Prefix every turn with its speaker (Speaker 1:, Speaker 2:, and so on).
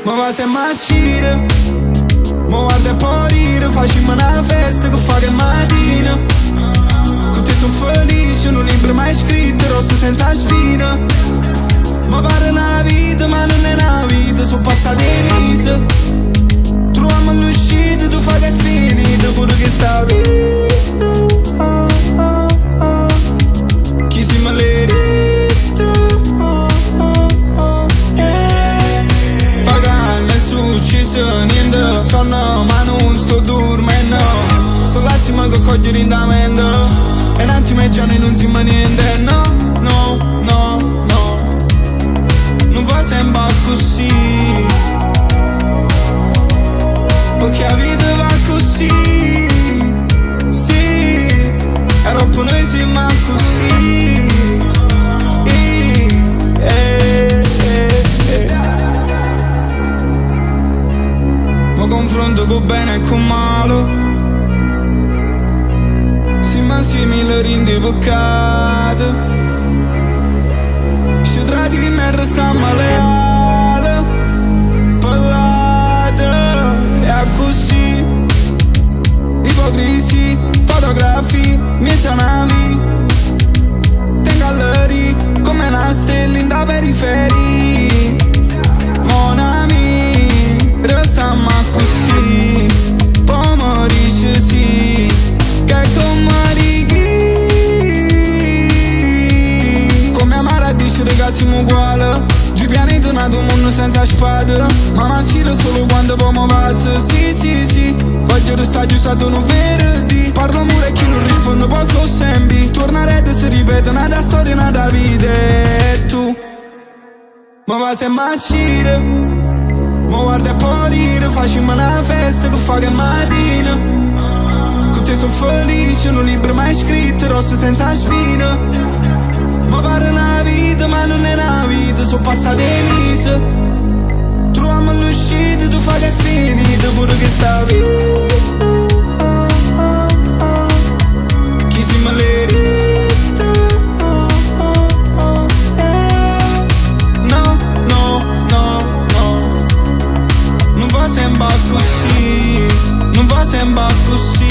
Speaker 1: Ma va se macire, ma guarda e poi rire, facciamo una festa che fa che mattina. Con te sono felice, un libro mai scritto, rosso senza spina. Ma pare una vita, ma non è una vita, sono passati mesi. Troviamo l'uscita, tu fai che è finita, pure che sta vita. Chi si maledice? Successo niente, sonno ma non sto dormendo. Sto l'attimo che coglio l'indamento e un attimo e giorni non si fa niente. No, no, no, no, non va sempre così, perché la vita va così. Sì, e dopo noi siamo così. Ma confronto con bene e con male, siamo simili rindi peccati. Se tradi di me resta maleale, parlate, è così. Ipocrisi, fotografi, miei navi, te gallerie, come una stella in da periferia. Mon ami, restiamo così, poi morisce sì, che come righi. Come amare dice che siamo uguali, due pianeti nato un mondo senza spade. Ma mancire solo quando poi mi passa, sì sì sì. Voglio restare giusto non venerdì, parlo amore e chi non risponde poi so sempre. Tornare e si ripete, nada storia, nada vita. E tu, ma va se macire, ma guarda e poi rire, facciamo una festa che fa che mattina. Con te sono felice, un libro mai scritto, rosso senza spina. Ma pare una vita, ma non è una vita, sono passati mesi. Troviamo l'uscita, tu fai che è finita, pure che sta vita. Chi si maledetta. No, no, no, no, non va sempre così, non va sempre così.